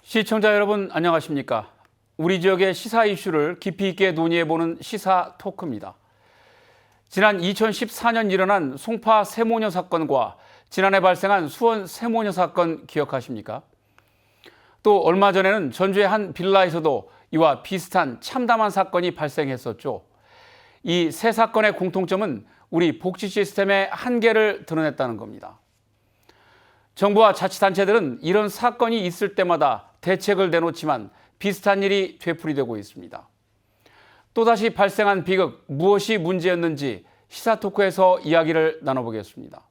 시청자 여러분 안녕하십니까? 우리 지역의 시사 이슈를 깊이 있게 논의해보는 시사 토크입니다. 지난 2014년 일어난 송파 세모녀 사건과 지난해 발생한 수원 세모녀 사건 기억하십니까? 또 얼마 전에는 전주의 한 빌라에서도 이와 비슷한 참담한 사건이 발생했었죠. 이 세 사건의 공통점은 우리 복지 시스템의 한계를 드러냈다는 겁니다. 정부와 자치단체들은 이런 사건이 있을 때마다 대책을 내놓지만 비슷한 일이 되풀이되고 있습니다. 또다시 발생한 비극, 무엇이 문제였는지 시사 토크에서 이야기를 나눠보겠습니다.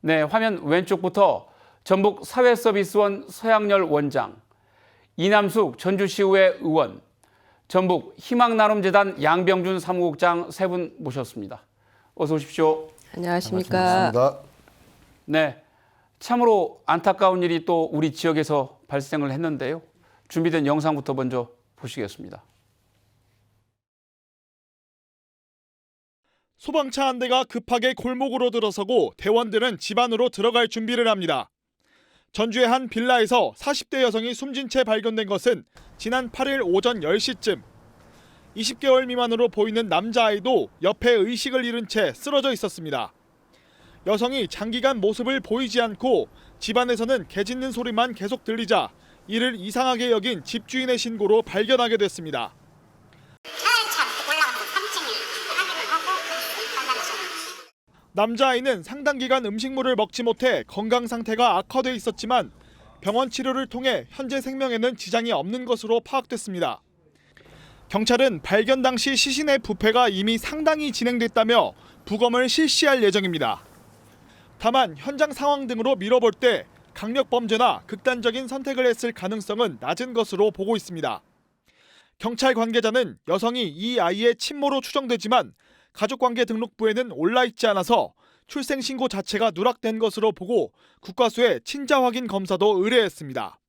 네, 화면 왼쪽부터 전북 사회서비스원 서양열 원장, 이남숙 전주시의회 의원, 전북 희망나눔재단 양병준 사무국장 세 분 모셨습니다. 어서 오십시오. 안녕하십니까. 반갑습니다. 네, 참으로 안타까운 일이 또 우리 지역에서 발생을 했는데요. 준비된 영상부터 먼저 보시겠습니다. 소방차 한 대가 급하게 골목으로 들어서고 대원들은 집 안으로 들어갈 준비를 합니다. 전주의 한 빌라에서 40대 여성이 숨진 채 발견된 것은 지난 8일 오전 10시쯤. 20개월 미만으로 보이는 남자아이도 옆에 의식을 잃은 채 쓰러져 있었습니다. 여성이 장기간 모습을 보이지 않고 집안에서는 개 짖는 소리만 계속 들리자 이를 이상하게 여긴 집주인의 신고로 발견하게 됐습니다. 남자아이는 상당 기간 음식물을 먹지 못해 건강 상태가 악화돼 있었지만 병원 치료를 통해 현재 생명에는 지장이 없는 것으로 파악됐습니다. 경찰은 발견 당시 시신의 부패가 이미 상당히 진행됐다며 부검을 실시할 예정입니다. 다만 현장 상황 등으로 미뤄볼 때 강력범죄나 극단적인 선택을 했을 가능성은 낮은 것으로 보고 있습니다. 경찰 관계자는 여성이 이 아이의 친모로 추정되지만 가족관계 등록부에는 올라있지 않아서 출생신고 자체가 누락된 것으로 보고 국과수에 친자 확인 검사도 의뢰했습니다.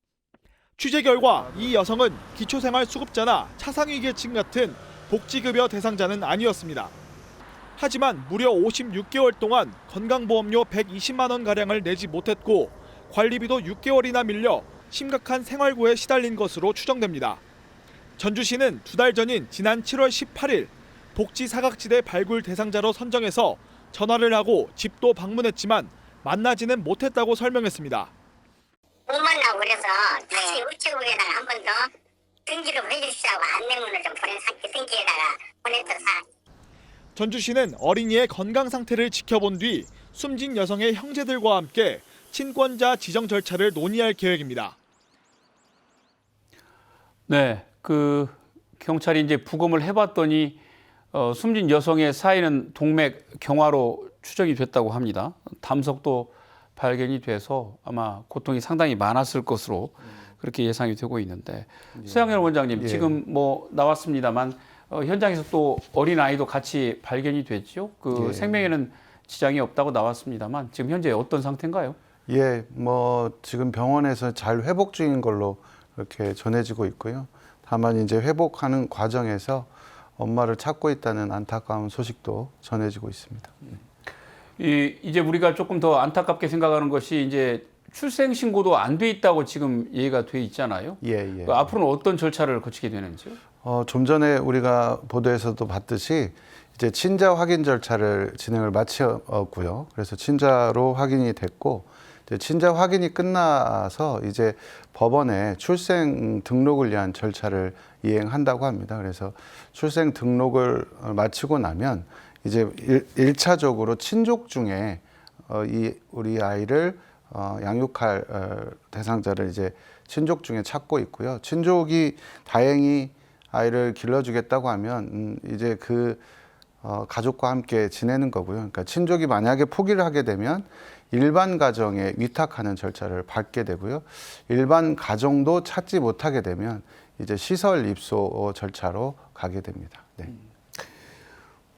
취재 결과 이 여성은 기초생활수급자나 차상위 계층 같은 복지급여 대상자는 아니었습니다. 하지만 무려 56개월 동안 건강보험료 120만 원가량을 내지 못했고 관리비도 6개월이나 밀려 심각한 생활고에 시달린 것으로 추정됩니다. 전주시는 2달 전인 지난 7월 18일 복지 사각지대 발굴 대상자로 선정해서 전화를 하고 집도 방문했지만 만나지는 못했다고 설명했습니다. 못 만나고 그래서 다시 우체국에다가 한 번 더 등기를 해주시라고 안내문을 좀 보내서 등기에다가 보냈어서. 전주시는 어린이의 건강 상태를 지켜본 뒤 숨진 여성의 형제들과 함께 친권자 지정 절차를 논의할 계획입니다. 네, 경찰이 이제 부검을 해봤더니 숨진 여성의 사인은 동맥 경화로 추정이 됐다고 합니다. 담석도 발견이 돼서 아마 고통이 상당히 많았을 것으로 그렇게 예상이 되고 있는데 서양열 원장님 지금 뭐 나왔습니다만 현장에서 또 어린 아이도 같이 발견이 됐죠. 생명에는 지장이 없다고 나왔습니다만 지금 현재 어떤 상태인가요? 예, 뭐 지금 병원에서 잘 회복 중인 걸로 이렇게 전해지고 있고요. 다만 이제 회복하는 과정에서 엄마를 찾고 있다는 안타까운 소식도 전해지고 있습니다. 이제 우리가 조금 더 안타깝게 생각하는 것이 이제 출생 신고도 안 돼 있다고 지금 얘기가 돼 있잖아요. 예. 앞으로는 어떤 절차를 거치게 되는지요? 좀 전에 우리가 보도에서도 봤듯이 이제 친자 확인 절차를 진행을 마쳤고요. 그래서 친자로 확인이 됐고 이제 친자 확인이 끝나서 이제 법원에 출생 등록을 위한 절차를 이행한다고 합니다. 그래서 출생 등록을 마치고 나면 이제 1차적으로 친족 중에 우리 아이를 양육할 대상자를 이제 친족 중에 찾고 있고요. 친족이 다행히 아이를 길러주겠다고 하면 이제 가족과 함께 지내는 거고요. 그러니까 친족이 만약에 포기를 하게 되면 일반 가정에 위탁하는 절차를 밟게 되고요. 일반 가정도 찾지 못하게 되면 이제 시설 입소 절차로 가게 됩니다. 네.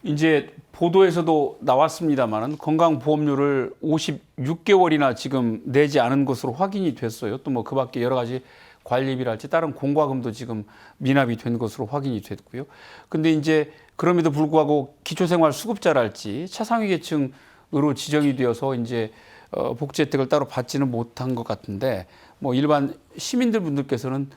이제 보도에서도 나왔습니다만은 건강보험료를 56개월이나 지금 내지 않은 것으로 확인이 됐어요. 또 뭐 그밖에 여러 가지 관리비랄지 다른 공과금도 지금 미납이 된 것으로 확인이 됐고요. 근데 이제 그럼에도 불구하고 기초생활 수급자랄지 차상위 계층으로 지정이 되어서 이제 복지 혜택을 따로 받지는 못한 것 같은데 뭐 일반 시민들 분들께서는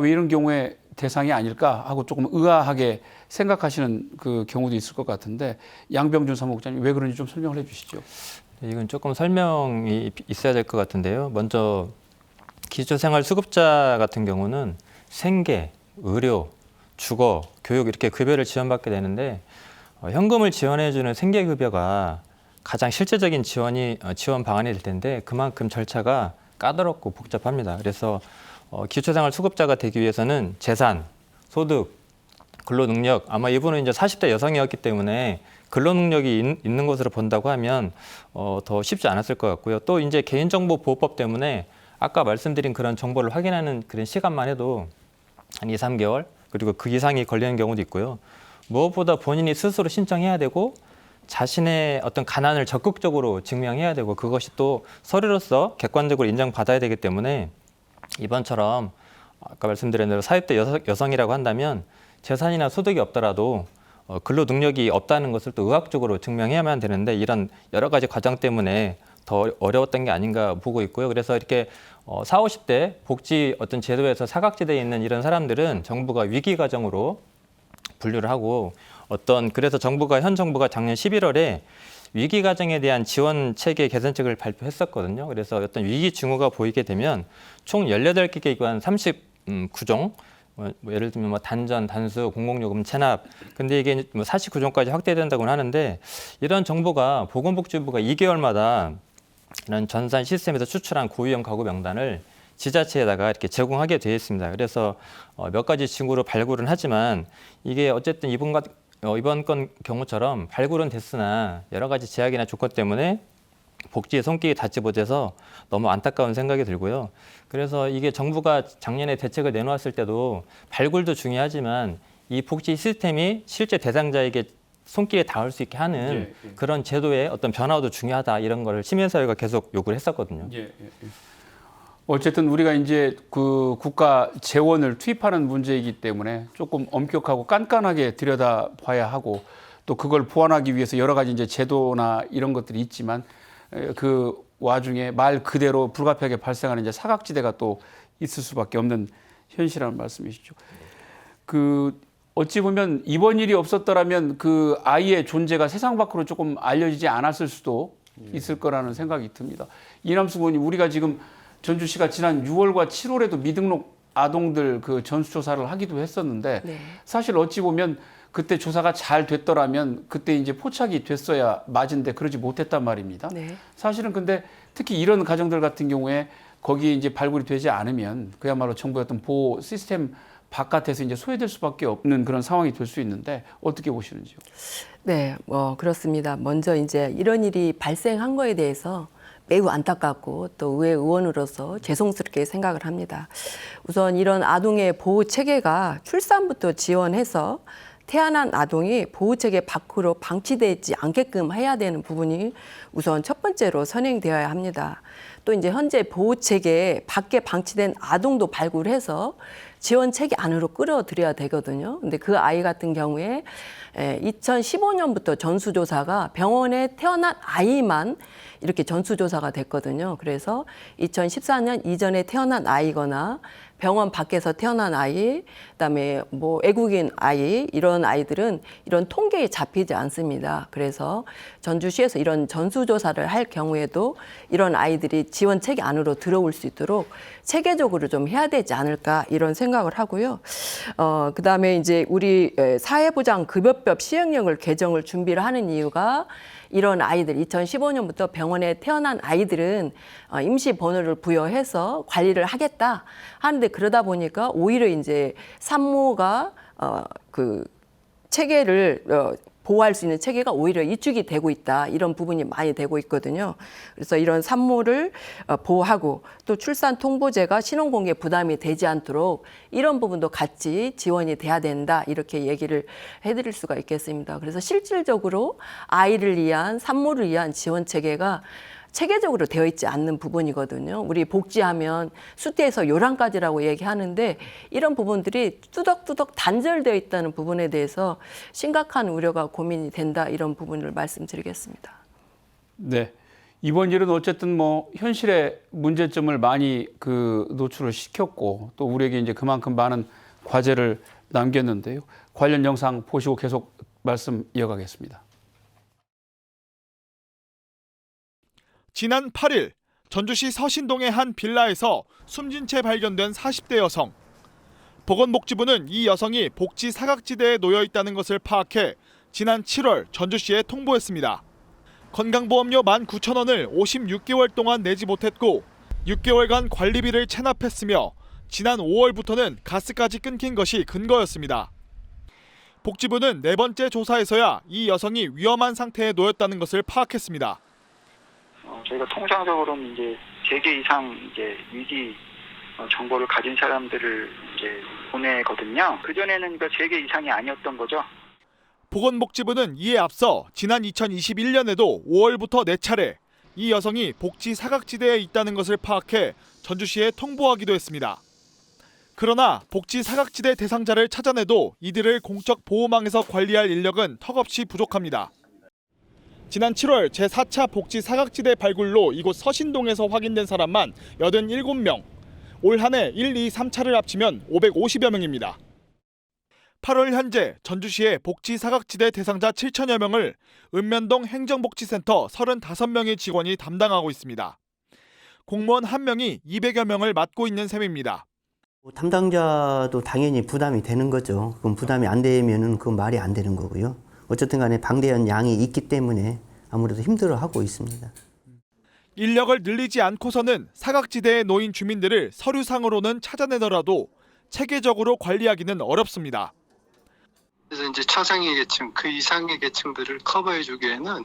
왜 이런 경우에 대상이 아닐까 하고 조금 의아하게 생각하시는 그 경우도 있을 것 같은데 양병준 사무국장님 왜 그런지 좀 설명을 해주시죠. 이건 조금 설명이 있어야 될 것 같은데요. 먼저 기초생활수급자 같은 경우는 생계, 의료, 주거, 교육 이렇게 급여를 지원받게 되는데 현금을 지원해주는 생계급여가 가장 실제적인 지원 방안이 될 텐데 그만큼 절차가 까다롭고 복잡합니다. 그래서 기초생활수급자가 되기 위해서는 재산, 소득, 근로능력, 아마 이분은 이제 40대 여성이었기 때문에 근로능력이 있는 것으로 본다고 하면 더 쉽지 않았을 것 같고요. 또 이제 개인정보보호법 때문에 아까 말씀드린 그런 정보를 확인하는 그런 시간만 해도 한 2, 3개월 그리고 그 이상이 걸리는 경우도 있고요. 무엇보다 본인이 스스로 신청해야 되고 자신의 어떤 가난을 적극적으로 증명해야 되고 그것이 또 서류로서 객관적으로 인정받아야 되기 때문에 이번처럼 아까 말씀드린 대로 40대 여성이라고 한다면 재산이나 소득이 없더라도 근로 능력이 없다는 것을 또 의학적으로 증명해야만 되는데 이런 여러 가지 과정 때문에 더 어려웠던 게 아닌가 보고 있고요. 그래서 이렇게 40, 50대 복지 어떤 제도에서 사각지대에 있는 이런 사람들은 정부가 위기 과정으로 분류를 하고 그래서 현 정부가 작년 11월에 위기 과정에 대한 지원 체계 개선책을 발표했었거든요. 그래서 어떤 위기 징후가 보이게 되면 총 18개 기관 39종 뭐 예를 들면 뭐 단전, 단수, 공공요금 체납. 근데 이게 뭐 49종까지 확대된다고는 하는데 이런 정보가 보건복지부가 2개월마다 이런 전산 시스템에서 추출한 고위험 가구 명단을 지자체에다가 이렇게 제공하게 되어 있습니다. 그래서 몇 가지 징후로 발굴은 하지만 이게 어쨌든 이번 건 경우처럼 발굴은 됐으나 여러 가지 제약이나 조건 때문에 복지에 손길이 닿지 못해서 너무 안타까운 생각이 들고요. 그래서 이게 정부가 작년에 대책을 내놓았을 때도 발굴도 중요하지만 이 복지 시스템이 실제 대상자에게 손길에 닿을 수 있게 하는 그런 제도의 어떤 변화도 중요하다 이런 거를 시민사회가 계속 요구를 했었거든요. 어쨌든 우리가 이제 그 국가 재원을 투입하는 문제이기 때문에 조금 엄격하고 깐깐하게 들여다봐야 하고 또 그걸 보완하기 위해서 여러 가지 이제 제도나 이런 것들이 있지만 그 와중에 말 그대로 불가피하게 발생하는 이제 사각지대가 또 있을 수밖에 없는 현실이라는 말씀이시죠. 그 어찌 보면 이번 일이 없었더라면 그 아이의 존재가 세상 밖으로 조금 알려지지 않았을 수도 있을 거라는 생각이 듭니다. 이남수 의원님, 우리가 지금 전주시가 지난 6월과 7월에도 미등록 아동들 그 전수조사를 하기도 했었는데 사실 어찌 보면 그때 조사가 잘 됐더라면 그때 이제 포착이 됐어야 맞은데 그러지 못했단 말입니다. 사실은 근데 특히 이런 가정들 같은 경우에 거기에 이제 발굴이 되지 않으면 그야말로 정부의 어떤 보호 시스템 바깥에서 이제 소외될 수밖에 없는 그런 상황이 될 수 있는데 어떻게 보시는지요? 네, 그렇습니다. 먼저 이제 이런 일이 발생한 거에 대해서 매우 안타깝고 또 의회 의원으로서 죄송스럽게 생각을 합니다. 우선 이런 아동의 보호 체계가 출산부터 지원해서 태어난 아동이 보호체계 밖으로 방치되지 않게끔 해야 되는 부분이 우선 첫 번째로 선행되어야 합니다. 또 이제 현재 보호체계 밖에 방치된 아동도 발굴해서 지원체계 안으로 끌어들여야 되거든요. 근데 그 아이 같은 경우에 2015년부터 전수조사가 병원에 태어난 아이만 이렇게 전수조사가 됐거든요. 그래서 2014년 이전에 태어난 아이거나 병원 밖에서 태어난 아이, 그다음에 뭐 외국인 아이 이런 아이들은 이런 통계에 잡히지 않습니다. 그래서 전주시에서 이런 전수조사를 할 경우에도 이런 아이들이 지원 체계 안으로 들어올 수 있도록 체계적으로 좀 해야 되지 않을까 이런 생각을 하고요. 그다음에 이제 우리 사회보장급여법 시행령을 개정을 준비를 하는 이유가 이런 아이들 2015년부터 병원에 태어난 아이들은 임시 번호를 부여해서 관리를 하겠다 하는데 그러다 보니까 오히려 이제 산모가 그 체계를 보호할 수 있는 체계가 오히려 위축이 되고 있다 이런 부분이 많이 되고 있거든요. 그래서 이런 산모를 보호하고 또 출산 통보제가 신혼공개 부담이 되지 않도록 이런 부분도 같이 지원이 돼야 된다 이렇게 얘기를 해드릴 수가 있겠습니다. 그래서 실질적으로 아이를 위한 산모를 위한 지원 체계가 체계적으로 되어 있지 않는 부분이거든요. 우리 복지하면 수태에서 요랑까지라고 얘기하는데 이런 부분들이 뚜덕뚜덕 단절되어 있다는 부분에 대해서 심각한 우려가 고민이 된다 이런 부분을 말씀드리겠습니다. 네, 이번 일은 어쨌든 뭐 현실의 문제점을 많이 노출을 시켰고 또 우리에게 이제 그만큼 많은 과제를 남겼는데요. 관련 영상 보시고 계속 말씀 이어가겠습니다. 지난 8일 전주시 서신동의 한 빌라에서 숨진 채 발견된 40대 여성. 보건복지부는 이 여성이 복지 사각지대에 놓여 있다는 것을 파악해 지난 7월 전주시에 통보했습니다. 건강보험료 19,000원을 56개월 동안 내지 못했고 6개월간 관리비를 체납했으며 지난 5월부터는 가스까지 끊긴 것이 근거였습니다. 복지부는 네 번째 조사에서야 이 여성이 위험한 상태에 놓였다는 것을 파악했습니다. 저희가 통상적으로는 이제 3개 이상 이제 위기 정보를 가진 사람들을 이제 보내거든요. 그전에는 그 3개 이상이 아니었던 거죠. 보건복지부는 이에 앞서 지난 2021년에도 5월부터 4차례 이 여성이 복지 사각지대에 있다는 것을 파악해 전주시에 통보하기도 했습니다. 그러나 복지 사각지대 대상자를 찾아내도 이들을 공적 보호망에서 관리할 인력은 턱없이 부족합니다. 지난 7월 제4차 복지 사각지대 발굴로 이곳 서신동에서 확인된 사람만 87명, 올 한 해 1, 2, 3차를 합치면 550여 명입니다. 8월 현재 전주시의 복지 사각지대 대상자 7천여 명을 읍면동 행정복지센터 35명의 직원이 담당하고 있습니다. 공무원 1명이 200여 명을 맡고 있는 셈입니다. 담당자도 당연히 부담이 되는 거죠. 그럼 부담이 안 되면은 그건 말이 안 되는 거고요. 어쨌든 간에 방대한 양이 있기 때문에 아무래도 힘들어하고 있습니다. 인력을 늘리지 않고서는 사각지대에 놓인 주민들을 서류상으로는 찾아내더라도 체계적으로 관리하기는 어렵습니다. 그래서 이제 차상위 계층, 그 이상의 계층들을 커버해 주기에는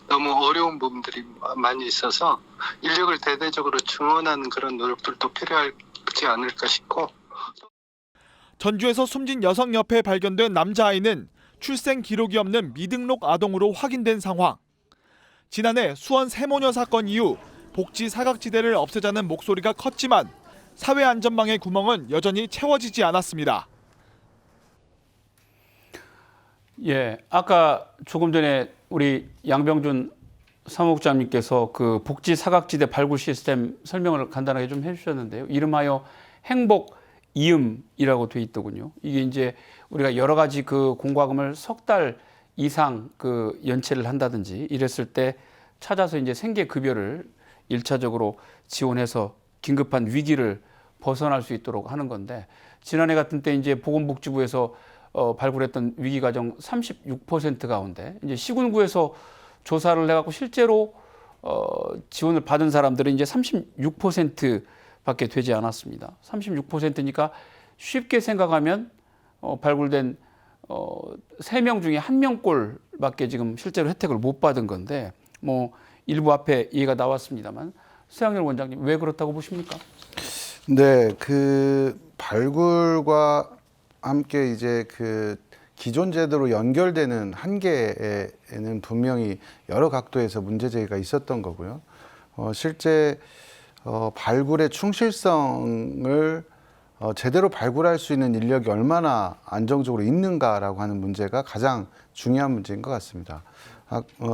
너무 어려운 부분들이 많이 있어서 인력을 대대적으로 증원하는 그런 노력들도 필요하지 않을까 싶고. 전주에서 숨진 여성 옆에 발견된 남자아이는 출생 기록이 없는 미등록 아동으로 확인된 상황. 지난해 수원 세모녀 사건 이후 복지 사각지대를 없애자는 목소리가 컸지만 사회 안전망의 구멍은 여전히 채워지지 않았습니다. 예, 아까 조금 전에 우리 양병준 사무국장님께서 그 복지 사각지대 발굴 시스템 설명을 간단하게 좀 해주셨는데요. 이름하여 행복 이음이라고 돼 있더군요. 이게 이제 우리가 여러 가지 그 공과금을 석 달 이상 그 연체를 한다든지 이랬을 때 찾아서 이제 생계급여를 1차적으로 지원해서 긴급한 위기를 벗어날 수 있도록 하는 건데 지난해 같은 때 이제 보건복지부에서 발굴했던 위기 가정 36% 가운데 이제 시군구에서 조사를 해갖고 실제로 지원을 받은 사람들은 이제 36%밖에 되지 않았습니다. 36%니까 쉽게 생각하면 발굴된 3명 중에 1명꼴밖에 지금 실제로 혜택을 못 받은 건데 뭐 일부 앞에 이해가 나왔습니다만 서양렬 원장님 왜 그렇다고 보십니까? 네, 그 발굴과 함께 이제 그 기존 제도로 연결되는 한계에는 분명히 여러 각도에서 문제 제기가 있었던 거고요. 실제 발굴의 충실성을 제대로 발굴할 수 있는 인력이 얼마나 안정적으로 있는가라고 하는 문제가 가장 중요한 문제인 것 같습니다.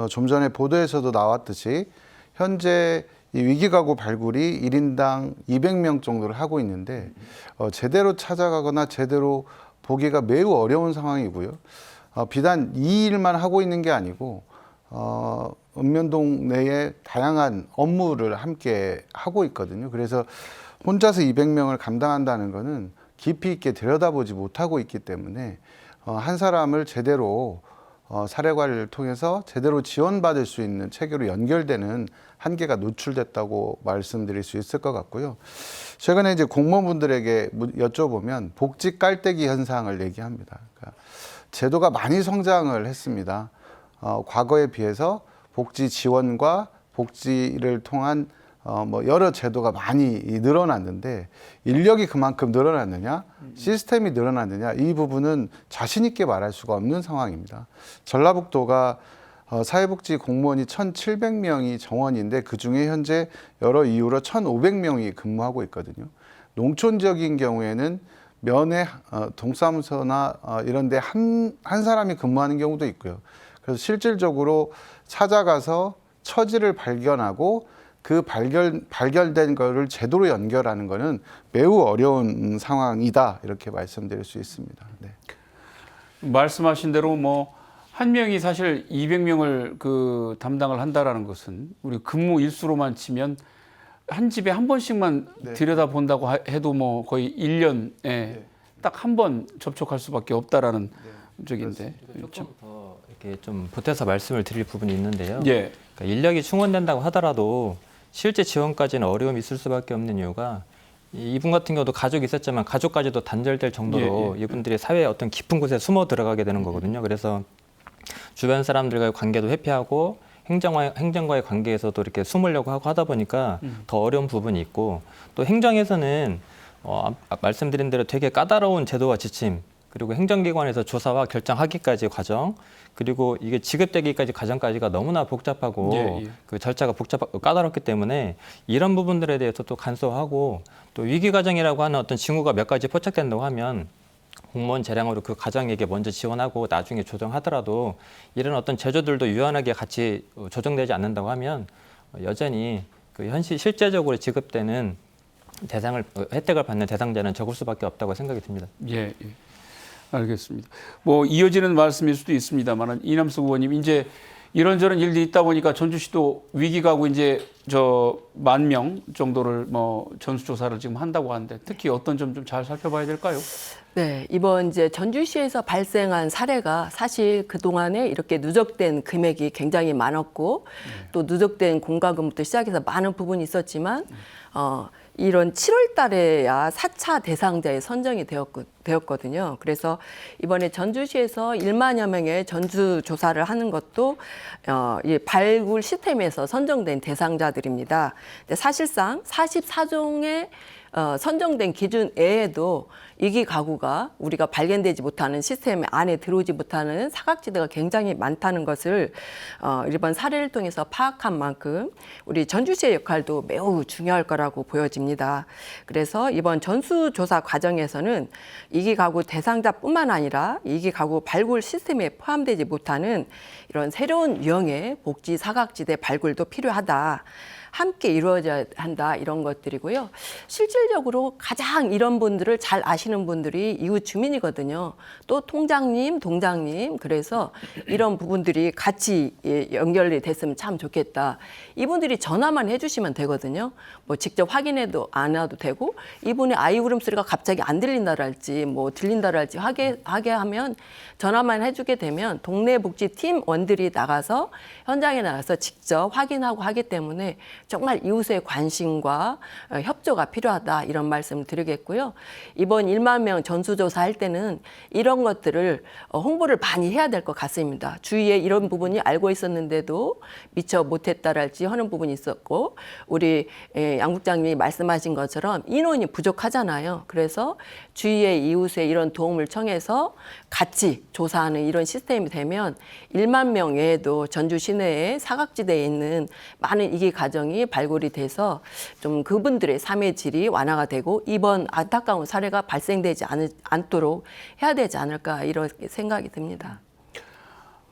좀 전에 보도에서도 나왔듯이 현재 이 위기가구 발굴이 1인당 200명 정도를 하고 있는데 제대로 찾아가거나 제대로 보기가 매우 어려운 상황이고요. 비단 이 일만 하고 있는 게 아니고 읍면동 내에 다양한 업무를 함께 하고 있거든요. 그래서 혼자서 200명을 감당한다는 것은 깊이 있게 들여다보지 못하고 있기 때문에 한 사람을 제대로 사례관리를 통해서 제대로 지원받을 수 있는 체계로 연결되는 한계가 노출됐다고 말씀드릴 수 있을 것 같고요. 최근에 이제 공무원분들에게 여쭤보면 복지 깔때기 현상을 얘기합니다. 그러니까 제도가 많이 성장을 했습니다. 과거에 비해서 복지 지원과 복지를 통한 뭐 여러 제도가 많이 늘어났는데 인력이 그만큼 늘어났느냐, 시스템이 늘어났느냐 이 부분은 자신 있게 말할 수가 없는 상황입니다. 전라북도가 사회복지 공무원이 1,700명이 정원인데 그중에 현재 여러 이유로 1,500명이 근무하고 있거든요. 농촌 지역인 경우에는 면회 동사무소나 이런 데 한 사람이 근무하는 경우도 있고요. 그래서 실질적으로 찾아가서 처지를 발견하고 그 발견된 거를 제도로 연결하는 거는 매우 어려운 상황이다 이렇게 말씀드릴 수 있습니다. 네. 말씀하신 대로 뭐 한 명이 사실 200명을 그 담당을 한다라는 것은 우리 근무 일수로만 치면 한 집에 한 번씩만 네. 들여다 본다고 해도 뭐 거의 1년에 딱 한 번 접촉할 수밖에 없다라는 적인데. 조금 더 이렇게 좀 보태서 말씀을 드릴 부분이 있는데요. 예. 그러니까 인력이 충원된다고 하더라도 실제 지원까지는 어려움이 있을 수밖에 없는 이유가 이분 같은 경우도 가족이 있었지만 가족까지도 단절될 정도로 이분들이 사회의 어떤 깊은 곳에 숨어 들어가게 되는 거거든요. 그래서 주변 사람들과의 관계도 회피하고 행정과의 관계에서도 이렇게 숨으려고 하고 하다 보니까 더 어려운 부분이 있고 또 행정에서는 말씀드린 대로 되게 까다로운 제도와 지침 그리고 행정기관에서 조사와 결정하기까지 과정 그리고 이게 지급되기까지 과정까지가 너무나 복잡하고 그 절차가 까다롭기 때문에 이런 부분들에 대해서 또 간소화하고 또 위기 과정이라고 하는 어떤 징후가 몇 가지 포착된다고 하면 공무원 재량으로 그 가정에게 먼저 지원하고 나중에 조정하더라도 이런 어떤 제도들도 유연하게 같이 조정되지 않는다고 하면 여전히 그 실제적으로 지급되는 혜택을 받는 대상자는 적을 수밖에 없다고 생각이 듭니다. 예. 알겠습니다. 뭐 이어지는 말씀일 수도 있습니다만 이남석 의원님 이제 이런저런 일들이 있다 보니까 전주시도 위기가구 이제 10,000명 정도를 뭐 전수조사를 지금 한다고 하는데 특히 어떤 점 좀 잘 살펴봐야 될까요? 네, 이번 이제 전주시에서 발생한 사례가 사실 그동안에 이렇게 누적된 금액이 굉장히 많았고 또 누적된 공과금부터 시작해서 많은 부분이 있었지만 이런 7월 달에야 4차 대상자에 선정이 되었거든요. 그래서 이번에 전주시에서 1만여 명의 전수조사를 하는 것도 이 발굴 시스템에서 선정된 대상자들입니다. 근데 사실상 44종의 선정된 기준 외에도 이기 가구가 우리가 발견되지 못하는 시스템 안에 들어오지 못하는 사각지대가 굉장히 많다는 것을 이번 사례를 통해서 파악한 만큼 우리 전주시의 역할도 매우 중요할 거라고 보여집니다. 그래서 이번 전수조사 과정에서는 이기 가구 대상자뿐만 아니라 이기 가구 발굴 시스템에 포함되지 못하는 이런 새로운 유형의 복지 사각지대 발굴도 필요하다. 함께 이루어져야 한다 이런 것들이고요. 실질적으로 가장 이런 분들을 잘 아시는 분들이 이웃 주민이거든요. 또 통장님, 동장님 그래서 이런 부분들이 같이 연결이 됐으면 참 좋겠다. 이분들이 전화만 해주시면 되거든요. 뭐 직접 확인해도 안 와도 되고 이분의 아이 울음소리가 갑자기 안 들린다랄지 뭐 들린다랄지 하게 하면 전화만 해주게 되면 동네 복지팀 원들이 나가서 현장에 나가서 직접 확인하고 하기 때문에 정말 이웃의 관심과 협조가 필요하다 이런 말씀을 드리겠고요. 이번 1만 명 전수조사 할 때는 이런 것들을 홍보를 많이 해야 될 것 같습니다. 주위에 이런 부분이 알고 있었는데도 미처 못했다랄지 하는 부분이 있었고 우리 양 국장님이 말씀하신 것처럼 인원이 부족하잖아요. 그래서 주위의 이웃의 이런 도움을 청해서 같이 조사하는 이런 시스템이 되면 1만 명 외에도 전주 시내에 사각지대에 있는 많은 이기 가정이 발굴이 돼서 좀 그분들의 삶의 질이 완화가 되고 이번 안타까운 사례가 발생되지 않도록 해야 되지 않을까 이렇게 생각이 듭니다.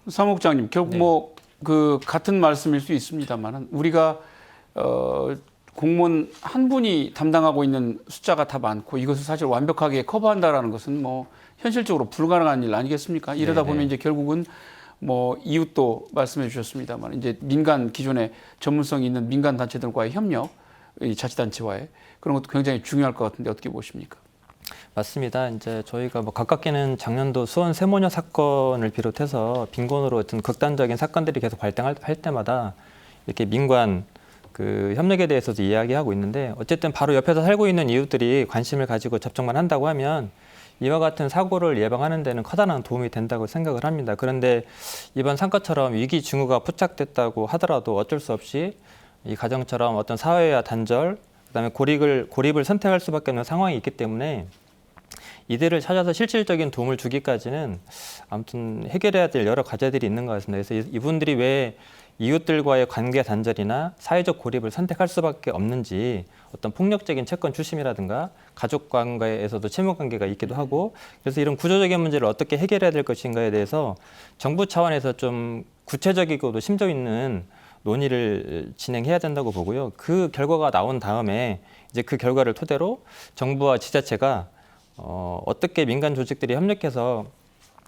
사무국장님 결국 뭐 그 같은 말씀일 수 있습니다만 우리가 공무원 한 분이 담당하고 있는 숫자가 다 많고 이것을 사실 완벽하게 커버한다라는 것은 뭐 현실적으로 불가능한 일 아니겠습니까? 이러다 보면 이제 결국은 뭐 이웃도 말씀해 주셨습니다만 이제 민간 기존에 전문성이 있는 민간 단체들과의 협력, 이 자치단체와의 그런 것도 굉장히 중요할 것 같은데 어떻게 보십니까? 맞습니다. 이제 저희가 뭐 가깝게는 작년도 수원 세모녀 사건을 비롯해서 빈곤으로 어떤 극단적인 사건들이 계속 발생할 때마다 이렇게 민관 그 협력에 대해서도 이야기하고 있는데 어쨌든 바로 옆에서 살고 있는 이웃들이 관심을 가지고 접촉만 한다고 하면 이와 같은 사고를 예방하는 데는 커다란 도움이 된다고 생각을 합니다. 그런데 이번 사건처럼 위기 징후가 포착됐다고 하더라도 어쩔 수 없이 이 가정처럼 어떤 사회와 단절, 그다음에 고립을 선택할 수밖에 없는 상황이 있기 때문에 이들을 찾아서 실질적인 도움을 주기까지는 아무튼 해결해야 될 여러 과제들이 있는 것 같습니다. 그래서 이분들이 왜 이웃들과의 관계 단절이나 사회적 고립을 선택할 수밖에 없는지 어떤 폭력적인 채권 추심이라든가 가족 관계에서도 채무 관계가 있기도 하고 그래서 이런 구조적인 문제를 어떻게 해결해야 될 것인가에 대해서 정부 차원에서 좀 구체적이고도 심도 있는 논의를 진행해야 된다고 보고요. 그 결과가 나온 다음에 이제 그 결과를 토대로 정부와 지자체가 어떻게 민간 조직들이 협력해서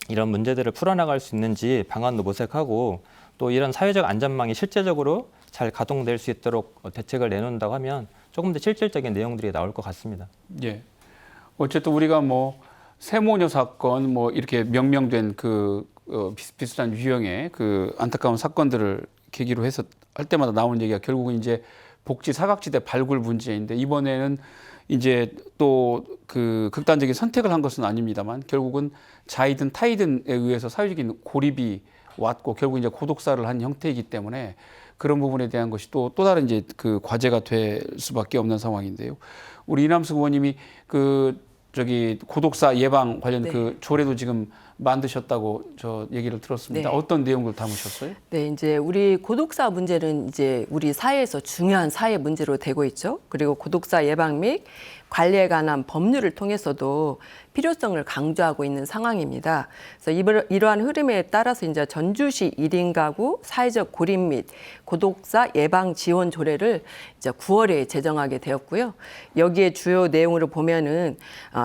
이런 문제들을 풀어나갈 수 있는지 방안도 모색하고 또 이런 사회적 안전망이 실제적으로 잘 가동될 수 있도록 대책을 내놓는다고 하면 조금 더 실질적인 내용들이 나올 것 같습니다. 예. 어쨌든 우리가 뭐 세모녀 사건 뭐 이렇게 명명된 그 비슷비슷한 유형의 그 안타까운 사건들을 계기로 해서 할 때마다 나오는 얘기가 결국은 이제 복지 사각지대 발굴 문제인데 이번에는 이제 또 그 극단적인 선택을 한 것은 아닙니다만 결국은 자이든 타이든에 의해서 사회적인 고립이 왔고 결국 이제 고독사를 한 형태이기 때문에 그런 부분에 대한 것이 또 다른 이제 그 과제가 될 수밖에 없는 상황인데요. 우리 이남숙 의원님이 그 저기 고독사 예방 관련 네. 그 조례도 지금 만드셨다고 저 얘기를 들었습니다. 네. 어떤 내용을 담으셨어요? 네, 이제 우리 고독사 문제는 이제 우리 사회에서 중요한 사회 문제로 되고 있죠. 그리고 고독사 예방 및 관리에 관한 법률을 통해서도 필요성을 강조하고 있는 상황입니다. 그래서 이러한 흐름에 따라서 이제 전주시 1인 가구 사회적 고립 및 고독사 예방 지원 조례를 이제 9월에 제정하게 되었고요. 여기에 주요 내용으로 보면은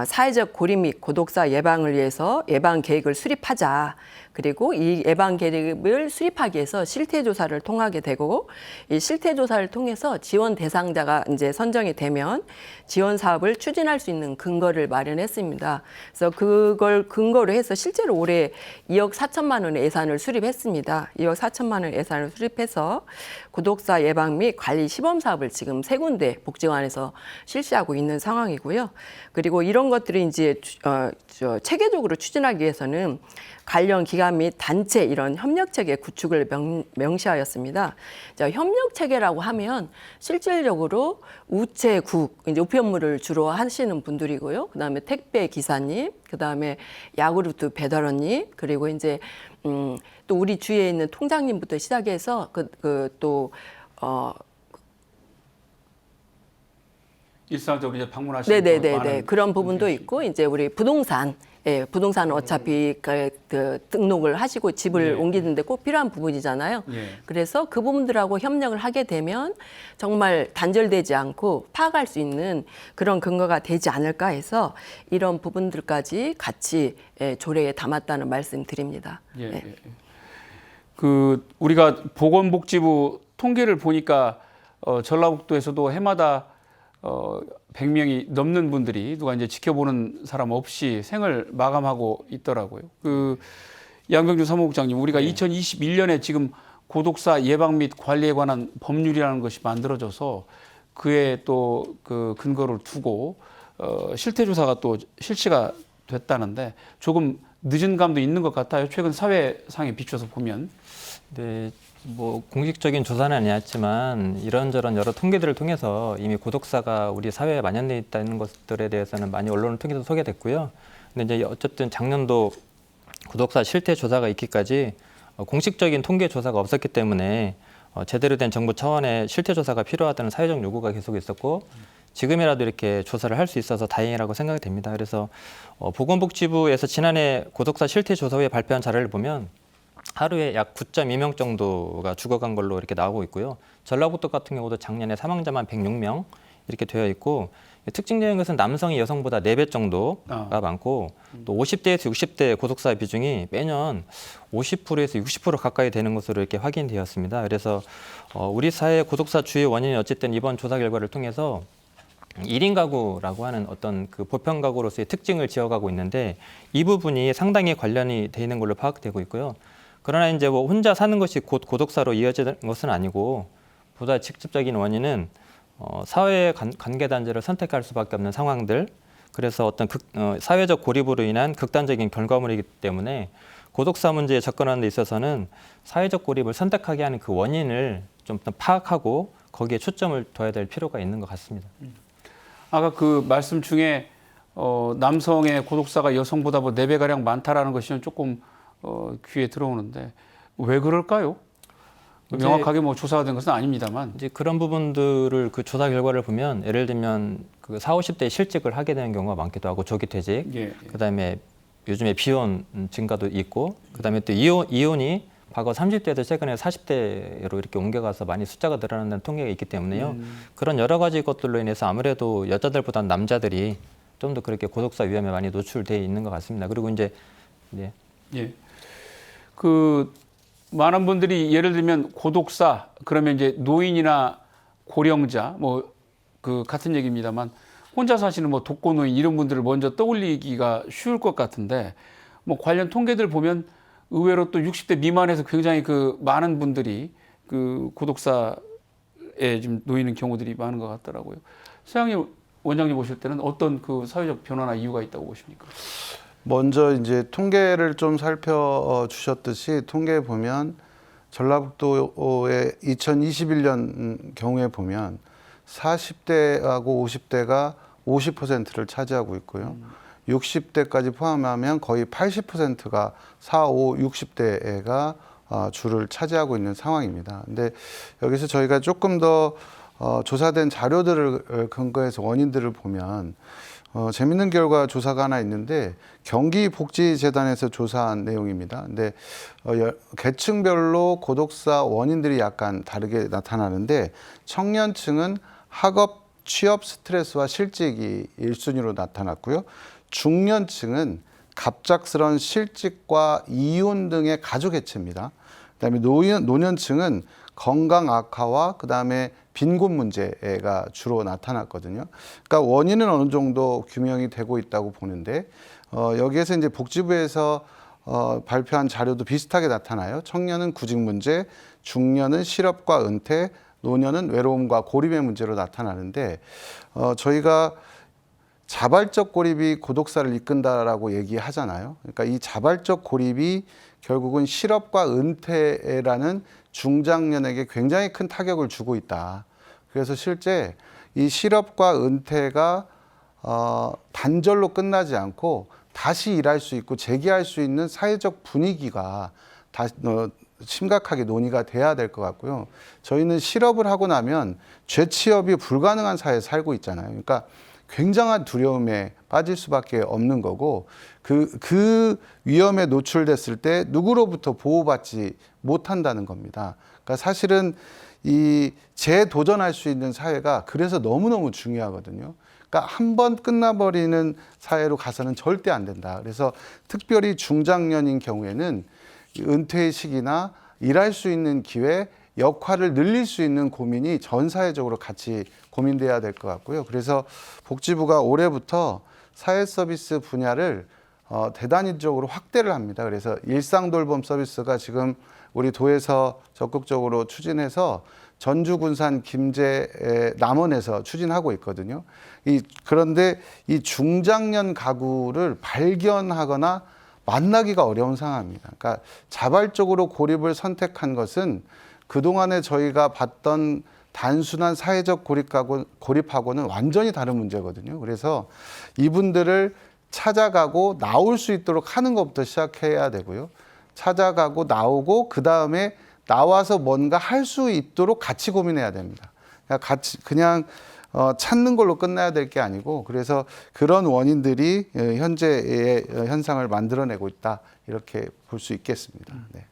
사회적 고립 및 고독사 예방을 위해서 예방 계획을 수립하자. 그리고 이 예방 계획을 수립하기 위해서 실태 조사를 통하게 되고 이 실태 조사를 통해서 지원 대상자가 이제 선정이 되면 지원 사업을 추진할 수 있는 근거를 마련했습니다. 그래서 그걸 근거로 해서 실제로 올해 2억 4천만 원의 예산을 수립했습니다. 2억 4천만 원 예산을 수립해서 고독사 예방 및 관리 시범 사업을 지금 3군데 복지관에서 실시하고 있는 상황이고요. 그리고 이런 것들이 이제 체계적으로 추진하기 위해서는 관련 기관 및 단체 이런 협력 체계 구축을 명시하였습니다. 자, 협력 체계라고 하면 실질적으로 우체국 이제 우표 업무를 주로 하시는 분들이고요. 그다음에 택배 기사님, 그다음에 야구르트 배달원님, 그리고 이제 또 우리 주위에 있는 통장님부터 시작해서 일상적으로 이제 방문하시는 네네네 그런 부분도 있고 이제 우리 부동산. 예, 부동산은 어차피 그 등록을 하시고 집을 옮기는데 꼭 필요한 부분이잖아요. 그래서 그 부분들하고 협력을 하게 되면 정말 단절되지 않고 파악할 수 있는 그런 근거가 되지 않을까 해서 이런 부분들까지 같이 조례에 담았다는 말씀 드립니다. 그 우리가 보건복지부 통계를 보니까 전라북도에서도 해마다 100명이 넘는 분들이 누가 이제 지켜보는 사람 없이 생을 마감하고 있더라고요. 그 양병준 사무국장님, 우리가 2021년에 지금 고독사 예방 및 관리에 관한 법률이라는 것이 만들어져서 그에 또 그 근거를 두고 실태 조사가 또 실시가 됐다는데 조금 늦은 감도 있는 것 같아요. 최근 사회상에 비춰서 보면. 네. 뭐 공식적인 조사는 아니었지만 이런저런 여러 통계들을 통해서 이미 고독사가 우리 사회에 만연돼 있다는 것들에 대해서는 많이 언론을 통해서 소개됐고요. 근데 이제 어쨌든 작년도 고독사 실태 조사가 있기까지 공식적인 통계 조사가 없었기 때문에 제대로 된 정부 차원의 실태 조사가 필요하다는 사회적 요구가 계속 있었고 지금이라도 이렇게 조사를 할 수 있어서 다행이라고 생각이 됩니다. 그래서 보건복지부에서 지난해 고독사 실태 조사 후에 발표한 자료를 보면 하루에 약 9.2명 정도가 죽어간 걸로 이렇게 나오고 있고요. 전라북도 같은 경우도 작년에 사망자만 106명 이렇게 되어 있고 특징적인 것은 남성이 여성보다 4배 정도가 많고 또 50대에서 60대 고독사 비중이 매년 50%에서 60% 가까이 되는 것으로 이렇게 확인되었습니다. 그래서 우리 사회 고독사 주요 원인이 어쨌든 이번 조사 결과를 통해서 1인 가구라고 하는 어떤 그 보편 가구로서의 특징을 지어가고 있는데 이 부분이 상당히 관련이 돼 있는 걸로 파악되고 있고요. 그러나 이제 뭐 혼자 사는 것이 곧 고독사로 이어지는 것은 아니고 보다 직접적인 원인은 사회의 관계 단절을 선택할 수밖에 없는 상황들, 그래서 어떤 사회적 고립으로 인한 극단적인 결과물이기 때문에 고독사 문제에 접근하는 데 있어서는 사회적 고립을 선택하게 하는 그 원인을 좀 더 파악하고 거기에 초점을 둬야 될 필요가 있는 것 같습니다. 아까 그 말씀 중에 남성의 고독사가 여성보다 뭐 4배가량 많다라는 것이 조금 귀에 들어오는데 왜 그럴까요? 명확하게 뭐 조사가 된 것은 아닙니다만 이제 그런 부분들을 그 조사 결과를 보면 예를 들면 그 40, 50대 실직을 하게 되는 경우가 많기도 하고 조기 퇴직, 그다음에 요즘에 비혼 증가도 있고 그다음에 또 이혼이 과거 30대도 최근에 40대로 이렇게 옮겨가서 많이 숫자가 늘어난다는 통계가 있기 때문에요. 그런 여러 가지 것들로 인해서 아무래도 여자들보다는 남자들이 좀 더 그렇게 고독사 위험에 많이 노출돼 있는 것 같습니다. 그리고 이제 네. 예. 그 많은 분들이 예를 들면 고독사 그러면 이제 노인이나 고령자 뭐 그 같은 얘기입니다만 혼자 사시는 뭐 독거노인 이런 분들을 먼저 떠올리기가 쉬울 것 같은데 뭐 관련 통계들 보면 의외로 또 60대 미만에서 굉장히 그 많은 분들이 그 고독사에 지금 놓이는 경우들이 많은 것 같더라고요. 서양님 원장님 보실 때는 어떤 그 사회적 변화나 이유가 있다고 보십니까? 먼저 이제 통계를 좀 살펴주셨듯이 통계에 보면 전라북도의 2021년 경우에 보면 40대하고 50대가 50%를 차지하고 있고요. 60대까지 포함하면 거의 80%가 4, 5, 60대가 주를 차지하고 있는 상황입니다. 근데 여기서 저희가 조금 더 조사된 자료들을 근거해서 원인들을 보면 재밌는 결과 조사가 하나 있는데 경기복지재단에서 조사한 내용입니다. 근데 계층별로 고독사 원인들이 약간 다르게 나타나는데 청년층은 학업, 취업 스트레스와 실직이 1순위로 나타났고요. 중년층은 갑작스런 실직과 이혼 등의 가족 해체입니다. 그다음에 노년층은 건강 악화와 그다음에 빈곤 문제가 주로 나타났거든요. 그러니까 원인은 어느 정도 규명이 되고 있다고 보는데 여기에서 이제 복지부에서 발표한 자료도 비슷하게 나타나요. 청년은 구직 문제, 중년은 실업과 은퇴, 노년은 외로움과 고립의 문제로 나타나는데 저희가 자발적 고립이 고독사를 이끈다라고 얘기하잖아요. 그러니까 이 자발적 고립이 결국은 실업과 은퇴라는 중장년에게 굉장히 큰 타격을 주고 있다. 그래서 실제 이 실업과 은퇴가 단절로 끝나지 않고 다시 일할 수 있고 재기할 수 있는 사회적 분위기가 다시 심각하게 논의가 돼야 될 것 같고요. 저희는 실업을 하고 나면 재취업이 불가능한 사회에 살고 있잖아요. 그러니까 굉장한 두려움에 빠질 수밖에 없는 거고 그 위험에 노출됐을 때 누구로부터 보호받지 못한다는 겁니다. 그러니까 사실은 이 재도전할 수 있는 사회가 그래서 너무너무 중요하거든요. 그러니까 한 번 끝나버리는 사회로 가서는 절대 안 된다. 그래서 특별히 중장년인 경우에는 은퇴의 시기나 일할 수 있는 기회, 역할을 늘릴 수 있는 고민이 전 사회적으로 같이 고민돼야 될 것 같고요. 그래서 복지부가 올해부터 사회 서비스 분야를 대단히적으로 확대를 합니다. 그래서 일상 돌봄 서비스가 지금 우리 도에서 적극적으로 추진해서 전주, 군산, 김제, 남원에서 추진하고 있거든요. 그런데 이 중장년 가구를 발견하거나 만나기가 어려운 상황입니다. 그러니까 자발적으로 고립을 선택한 것은 그동안에 저희가 봤던 단순한 사회적 고립하고는 완전히 다른 문제거든요. 그래서 이분들을 찾아가고 나올 수 있도록 하는 것부터 시작해야 되고요. 찾아가고 나오고 그 다음에 나와서 뭔가 할 수 있도록 같이 고민해야 됩니다. 그냥 찾는 걸로 끝나야 될 게 아니고 그래서 그런 원인들이 현재의 현상을 만들어내고 있다 이렇게 볼 수 있겠습니다. 네.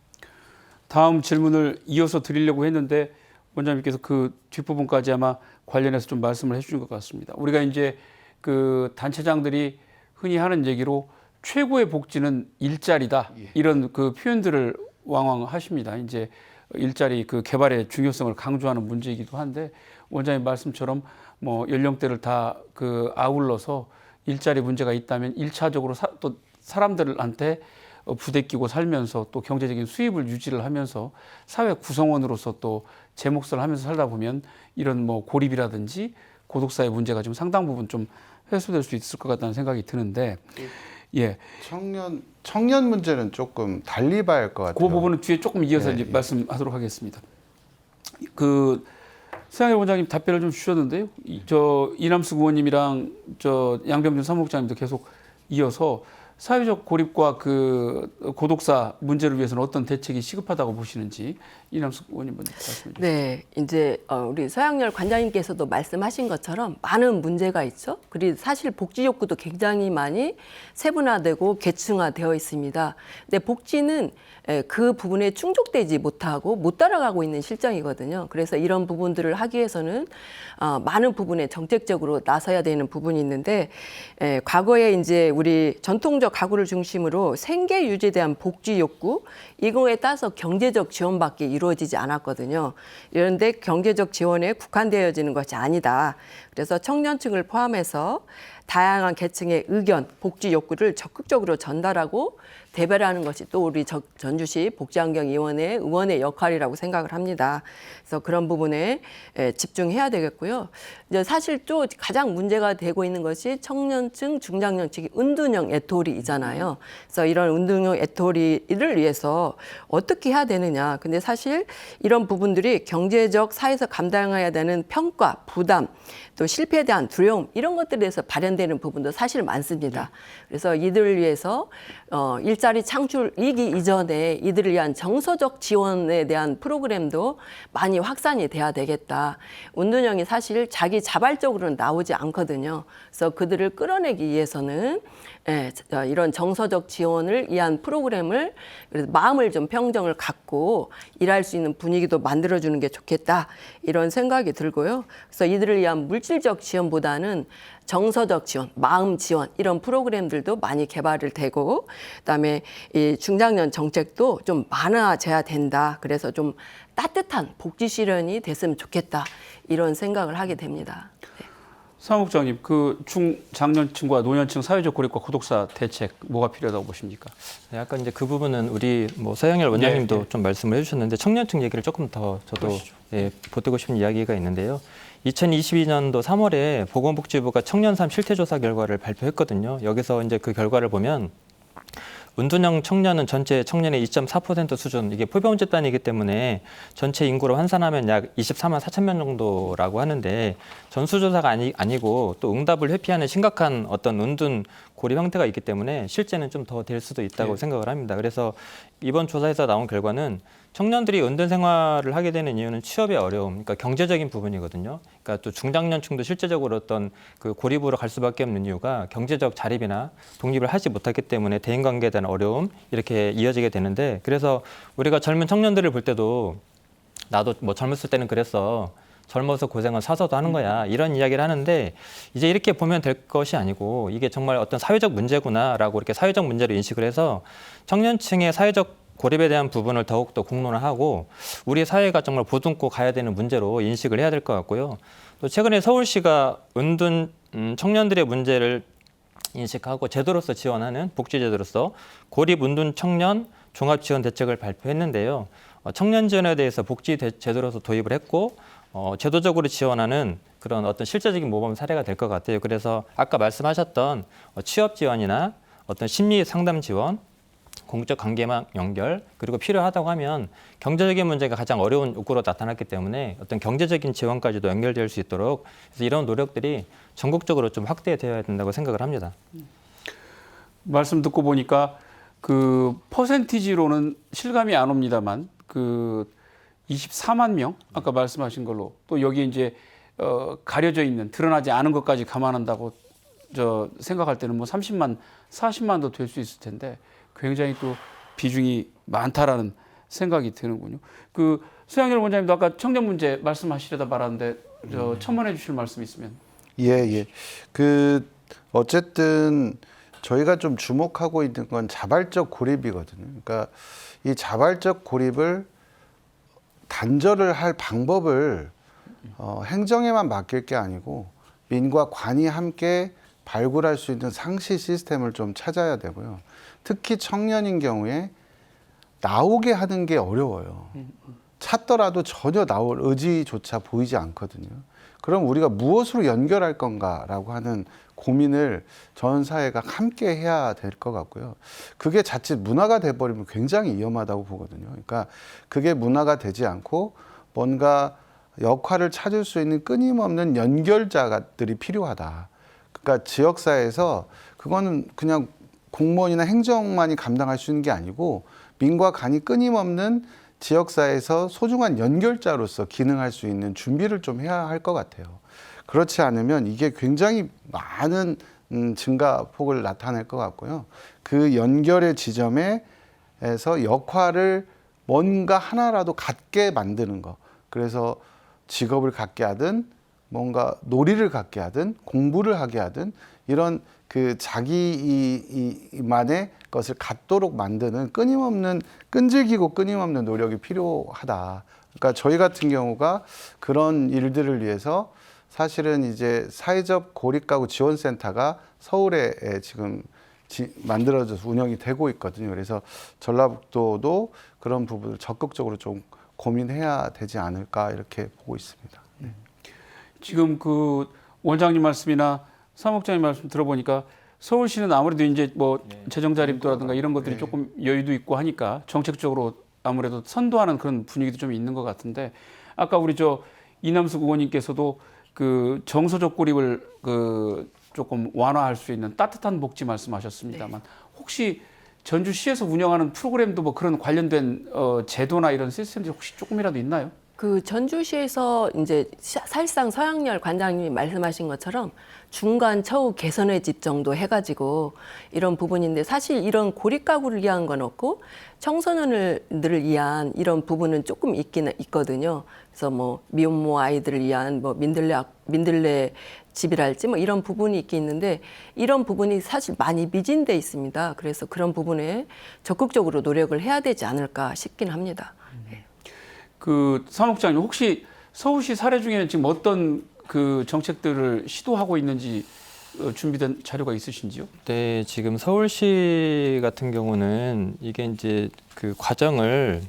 다음 질문을 이어서 드리려고 했는데 원장님께서 그 뒷부분까지 아마 관련해서 좀 말씀을 해주신 것 같습니다. 우리가 이제 그 단체장들이 흔히 하는 얘기로 최고의 복지는 일자리다 이런 그 표현들을 왕왕 하십니다. 이제 일자리 그 개발의 중요성을 강조하는 문제이기도 한데 원장님 말씀처럼 뭐 연령대를 다 그 아울러서 일자리 문제가 있다면 1차적으로 또 사람들한테 부대끼고 살면서 또 경제적인 수입을 유지를 하면서 사회 구성원으로서 또 제 몫을 하면서 살다 보면 이런 뭐 고립이라든지 고독사의 문제가 좀 상당 부분 좀 해소될 수 있을 것 같다는 생각이 드는데 예. 청년 문제는 조금 달리 봐야 할 것 같아요. 그 부분은 뒤에 조금 이어서 이제 말씀하도록 하겠습니다. 그 서양일 원장님 답변을 좀 주셨는데요. 저 이남숙 의원님이랑 저 양병준 사무국장님도 계속 이어서 사회적 고립과 그 고독사 문제를 위해서는 어떤 대책이 시급하다고 보시는지 이남숙 의원님 먼저 말씀해 주시죠. 네, 이제 우리 서양열 관장님께서도 말씀하신 것처럼 많은 문제가 있죠. 그리고 사실 복지 욕구도 굉장히 많이 세분화되고 계층화되어 있습니다. 근데 복지는 그 부분에 충족되지 못하고 못 따라가고 있는 실정이거든요. 그래서 이런 부분들을 하기 위해서는 많은 부분에 정책적으로 나서야 되는 부분이 있는데 과거에 이제 우리 전통적 가구를 중심으로 생계 유지에 대한 복지 욕구 이거에 따라서 경제적 지원밖에 이루어지지 않았거든요. 이런데 경제적 지원에 국한되어지는 것이 아니다. 그래서 청년층을 포함해서 다양한 계층의 의견, 복지 욕구를 적극적으로 전달하고 대변하는 것이 또 우리 전주시 복지환경위원회 의원의 역할이라고 생각을 합니다. 그래서 그런 부분에 집중해야 되겠고요. 이제 사실 또 가장 문제가 되고 있는 것이 청년층, 중장년층이 은둔형 애토리이잖아요. 그래서 이런 은둔형 애토리를 위해서 어떻게 해야 되느냐. 근데 사실 이런 부분들이 경제적, 사회에서 감당해야 되는 평가, 부담, 또 실패에 대한 두려움 이런 것들에 대해서 발현되는 부분도 사실 많습니다. 그래서 이들을 위해서 일자리 창출이기 이전에 이들을 위한 정서적 지원에 대한 프로그램도 많이 확산이 돼야 되겠다. 은둔형이 사실 자기 자발적으로는 나오지 않거든요. 그래서 그들을 끌어내기 위해서는 이런 정서적 지원을 위한 프로그램을 그래서 마음을 좀 평정을 갖고 일할 수 있는 분위기도 만들어주는 게 좋겠다. 이런 생각이 들고요. 그래서 이들을 위한 물질적 지원보다는 정서적 지원, 마음 지원 이런 프로그램들도 많이 개발을 되고 그다음에 이 중장년 정책도 좀 많아져야 된다. 그래서 좀 따뜻한 복지 실현이 됐으면 좋겠다. 이런 생각을 하게 됩니다. 네. 사무국장님, 그 중장년층과 노년층 사회적 고립과 고독사 대책 뭐가 필요하다고 보십니까? 네, 아까 이제 그 부분은 우리 뭐 서영열 원장님도 네. 좀 말씀을 해주셨는데 청년층 얘기를 조금 더 저도 보태고 싶은 이야기가 있는데요. 2022년도 3월에 보건복지부가 청년 삶 실태조사 결과를 발표했거든요. 여기서 이제 그 결과를 보면 은둔형 청년은 전체 청년의 2.4% 수준, 이게 포병 집단이기 때문에 전체 인구로 환산하면 약 24만 4천 명 정도라고 하는데 전수조사가 아니고 또 응답을 회피하는 심각한 어떤 은둔 고립 형태가 있기 때문에 실제는 좀 더 될 수도 있다고 생각을 합니다. 그래서 이번 조사에서 나온 결과는 청년들이 은둔 생활을 하게 되는 이유는 취업의 어려움, 그러니까 경제적인 부분이거든요. 그러니까 또 중장년층도 실제적으로 어떤 그 고립으로 갈 수밖에 없는 이유가 경제적 자립이나 독립을 하지 못했기 때문에 대인관계에 대한 어려움 이렇게 이어지게 되는데 그래서 우리가 젊은 청년들을 볼 때도 나도 뭐 젊었을 때는 그랬어. 젊어서 고생은 사서도 하는 거야. 이런 이야기를 하는데 이제 이렇게 보면 될 것이 아니고 이게 정말 어떤 사회적 문제구나라고 이렇게 사회적 문제로 인식을 해서 청년층의 사회적 고립에 대한 부분을 더욱더 공론화하고 우리 사회가 정말 보듬고 가야 되는 문제로 인식을 해야 될 것 같고요. 또 최근에 서울시가 은둔 청년들의 문제를 인식하고 제도로서 지원하는 복지제도로서 고립 은둔 청년 종합지원 대책을 발표했는데요. 청년 지원에 대해서 복지 제도로서 도입을 했고 제도적으로 지원하는 그런 어떤 실제적인 모범 사례가 될 것 같아요. 그래서 아까 말씀하셨던 취업 지원이나 어떤 심리 상담 지원, 공적 관계망 연결, 그리고 필요하다고 하면 경제적인 문제가 가장 어려운 욕구로 나타났기 때문에 어떤 경제적인 지원까지도 연결될 수 있도록 그래서 이런 노력들이 전국적으로 좀 확대되어야 된다고 생각을 합니다. 말씀 듣고 보니까 그 퍼센티지로는 실감이 안 옵니다만 그 24만 명 아까 말씀하신 걸로 또 여기 이제 가려져 있는 드러나지 않은 것까지 감안한다고 생각할 때는 뭐 30만, 40만도 될 수 있을 텐데 굉장히 또 비중이 많다라는 생각이 드는군요. 그 서양열 원장님도 아까 청년 문제 말씀하시려다 말았는데 첨언해 주실 말씀 있으면. 예. 그 어쨌든 저희가 좀 주목하고 있는 건 자발적 고립이거든요. 그러니까 이 자발적 고립을 단절을 할 방법을 행정에만 맡길 게 아니고 민과 관이 함께 발굴할 수 있는 상시 시스템을 좀 찾아야 되고요. 특히 청년인 경우에 나오게 하는 게 어려워요. 찾더라도 전혀 나올 의지조차 보이지 않거든요. 그럼 우리가 무엇으로 연결할 건가라고 하는 고민을 전 사회가 함께 해야 될 것 같고요. 그게 자칫 문화가 돼버리면 굉장히 위험하다고 보거든요. 그러니까 그게 문화가 되지 않고 뭔가 역할을 찾을 수 있는 끊임없는 연결자들이 필요하다. 그러니까 지역사회에서 그거는 그냥 공무원이나 행정만이 감당할 수 있는 게 아니고 민과 간이 끊임없는 지역사회에서 소중한 연결자로서 기능할 수 있는 준비를 좀 해야 할 것 같아요. 그렇지 않으면 이게 굉장히 많은 증가폭을 나타낼 것 같고요. 그 연결의 지점에서 역할을 뭔가 하나라도 갖게 만드는 거. 그래서 직업을 갖게 하든 뭔가 놀이를 갖게 하든 공부를 하게 하든 이런 그 자기만의 것을 갖도록 만드는 끈질기고 끊임없는 노력이 필요하다. 그러니까 저희 같은 경우가 그런 일들을 위해서 사실은 이제 사회적 고립가구 지원센터가 서울에 지금 만들어져서 운영이 되고 있거든요. 그래서 전라북도도 그런 부분을 적극적으로 좀 고민해야 되지 않을까 이렇게 보고 있습니다. 네. 지금 그 원장님 말씀이나 사무국장님 말씀 들어보니까 서울시는 아무래도 이제 뭐 재정 자립도라든가 이런 것들이 조금 여유도 있고 하니까 정책적으로 아무래도 선도하는 그런 분위기도 좀 있는 것 같은데 아까 우리 저 이남숙 의원님께서도 그 정서적 고립을 그 조금 완화할 수 있는 따뜻한 복지 말씀하셨습니다만 혹시 전주시에서 운영하는 프로그램도 뭐 그런 관련된 제도나 이런 시스템들이 혹시 조금이라도 있나요? 그 전주시에서 이제 사실상 서양열 관장님이 말씀하신 것처럼 중간 처우 개선의 집 정도 해가지고 이런 부분인데 사실 이런 고립가구를 위한 건 없고 청소년들을 위한 이런 부분은 조금 있긴 있거든요. 그래서 뭐 미혼모 아이들을 위한 뭐 민들레 집이랄지 뭐 이런 부분이 있긴 있는데 이런 부분이 사실 많이 미진돼 있습니다. 그래서 그런 부분에 적극적으로 노력을 해야 되지 않을까 싶긴 합니다. 그 사무국장님 혹시 서울시 사례 중에는 지금 어떤 그 정책들을 시도하고 있는지 준비된 자료가 있으신지요? 네, 지금 서울시 같은 경우는 이게 이제 그 과정을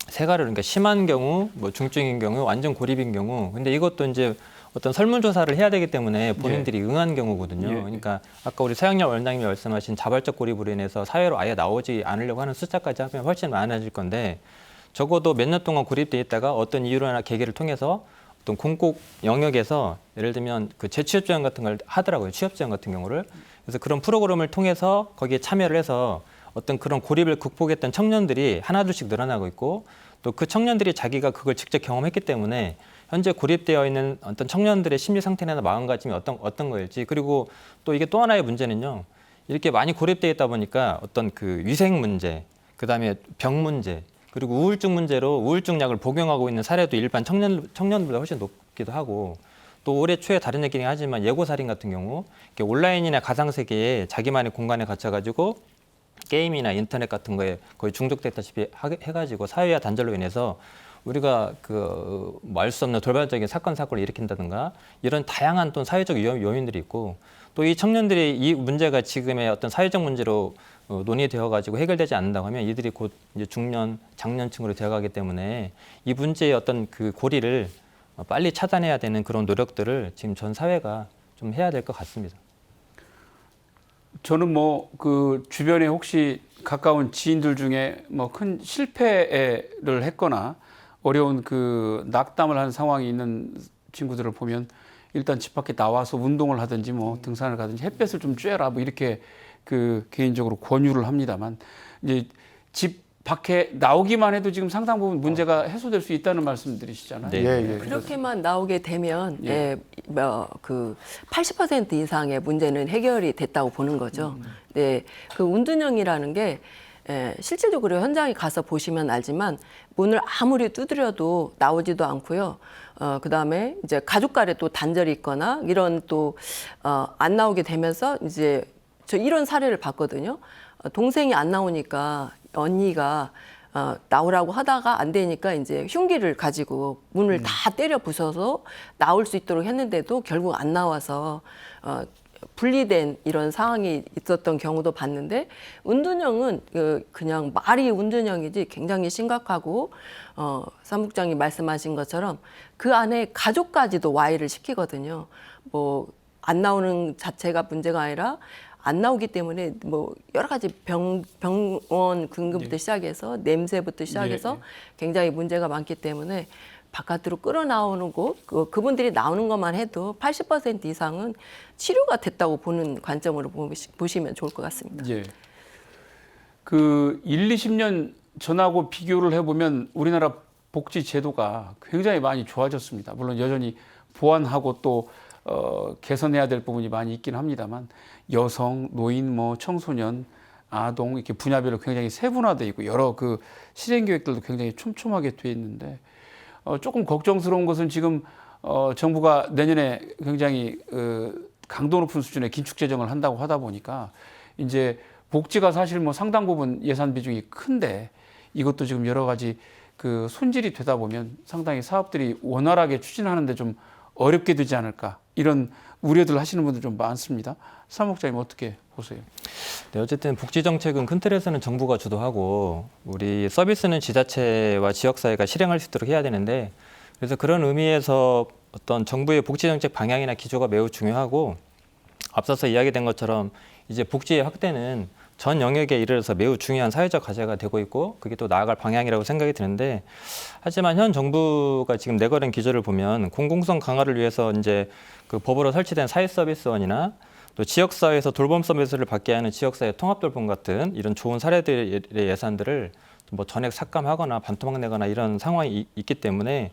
세 가지로 그러니까 심한 경우, 뭐 중증인 경우, 완전 고립인 경우. 근데 이것도 이제 어떤 설문조사를 해야 되기 때문에 본인들이 응한 경우거든요. 그러니까 아까 우리 서양열 원장님이 말씀하신 자발적 고립으로 인해서 사회로 아예 나오지 않으려고 하는 숫자까지 하면 훨씬 많아질 건데 적어도 몇 년 동안 고립돼 있다가 어떤 이유나 계기를 통해서 어떤 공공 영역에서 예를 들면 그 재취업 지원 같은 걸 하더라고요. 취업 지원 같은 경우를. 그래서 그런 프로그램을 통해서 거기에 참여를 해서 어떤 그런 고립을 극복했던 청년들이 하나둘씩 늘어나고 있고 또 그 청년들이 자기가 그걸 직접 경험했기 때문에 현재 고립되어 있는 어떤 청년들의 심리 상태나 마음가짐이 어떤 거일지 그리고 또 이게 또 하나의 문제는요. 이렇게 많이 고립되어 있다 보니까 어떤 그 위생 문제, 그다음에 병 문제 그리고 우울증 문제로 우울증 약을 복용하고 있는 사례도 일반 청년들보다 훨씬 높기도 하고 또 올해 초에 다른 얘기긴 하지만 예고살인 같은 경우 이렇게 온라인이나 가상세계에 자기만의 공간에 갇혀가지고 게임이나 인터넷 같은 거에 거의 중독됐다시피 해가지고 사회와 단절로 인해서 우리가 그 알 수 없는 돌발적인 사건을 일으킨다든가 이런 다양한 또 사회적 요인들이 있고 또 이 청년들이 이 문제가 지금의 어떤 사회적 문제로 논의되어 가지고 해결되지 않는다고 하면 이들이 곧 이제 중년, 장년층으로 되어가기 때문에 이 문제의 어떤 그 고리를 빨리 차단해야 되는 그런 노력들을 지금 전 사회가 좀 해야 될 것 같습니다. 저는 뭐 그 주변에 혹시 가까운 지인들 중에 뭐 큰 실패를 했거나 어려운 그 낙담을 한 상황이 있는 친구들을 보면 일단 집 밖에 나와서 운동을 하든지 뭐 등산을 가든지 햇볕을 좀 쬐라 뭐 이렇게 그 개인적으로 권유를 합니다만 이제 집 밖에 나오기만 해도 지금 상당 부분 문제가 해소될 수 있다는 말씀들이시잖아요. 네. 그렇게만 나오게 되면 그 80% 이상의 문제는 해결이 됐다고 보는 거죠. 네, 그 운둔형이라는 게 실질적으로 현장에 가서 보시면 알지만 문을 아무리 두드려도 나오지도 않고요. 그다음에 이제 가족 간에 또 단절이 있거나 이런 또 안 나오게 되면서 이제 저 이런 사례를 봤거든요. 동생이 안 나오니까 언니가 나오라고 하다가 안 되니까 이제 흉기를 가지고 문을 다 때려 부숴서 나올 수 있도록 했는데도 결국 안 나와서 분리된 이런 상황이 있었던 경우도 봤는데 운둔형은 그냥 말이 운둔형이지 굉장히 심각하고 사무국장이 말씀하신 것처럼 그 안에 가족까지도 와해를 시키거든요. 뭐 안 나오는 자체가 문제가 아니라 안 나오기 때문에 뭐 여러 가지 병원 근근부터 시작해서 냄새부터 시작해서 굉장히 문제가 많기 때문에 바깥으로 끌어나오는 곳, 그분들이 나오는 것만 해도 80% 이상은 치료가 됐다고 보는 관점으로 보시면 좋을 것 같습니다. 예. 그 1, 20년 전하고 비교를 해보면 우리나라 복지 제도가 굉장히 많이 좋아졌습니다. 물론 여전히 보완하고 또 개선해야 될 부분이 많이 있긴 합니다만 여성, 노인, 뭐 청소년, 아동 이렇게 분야별로 굉장히 세분화되어 있고 여러 그 실행 계획들도 굉장히 촘촘하게 돼 있는데 조금 걱정스러운 것은 지금 정부가 내년에 굉장히 강도 높은 수준의 긴축 재정을 한다고 하다 보니까 이제 복지가 사실 뭐 상당 부분 예산 비중이 큰데 이것도 지금 여러 가지 그 손질이 되다 보면 상당히 사업들이 원활하게 추진하는데 좀 어렵게 되지 않을까 이런 우려들 하시는 분들 좀 많습니다. 사무국장님 어떻게 보세요? 네, 어쨌든 복지 정책은 큰 틀에서는 정부가 주도하고 우리 서비스는 지자체와 지역사회가 실행할 수 있도록 해야 되는데 그래서 그런 의미에서 어떤 정부의 복지 정책 방향이나 기조가 매우 중요하고 앞서서 이야기된 것처럼 이제 복지의 확대는 전 영역에 이르러서 매우 중요한 사회적 과제가 되고 있고 그게 또 나아갈 방향이라고 생각이 드는데 하지만 현 정부가 지금 내걸은 기조를 보면 공공성 강화를 위해서 이제 그 법으로 설치된 사회서비스원이나 또 지역사회에서 돌봄 서비스를 받게 하는 지역사회 통합돌봄 같은 이런 좋은 사례들의 예산들을 뭐 전액 삭감하거나 반토막 내거나 이런 상황이 있기 때문에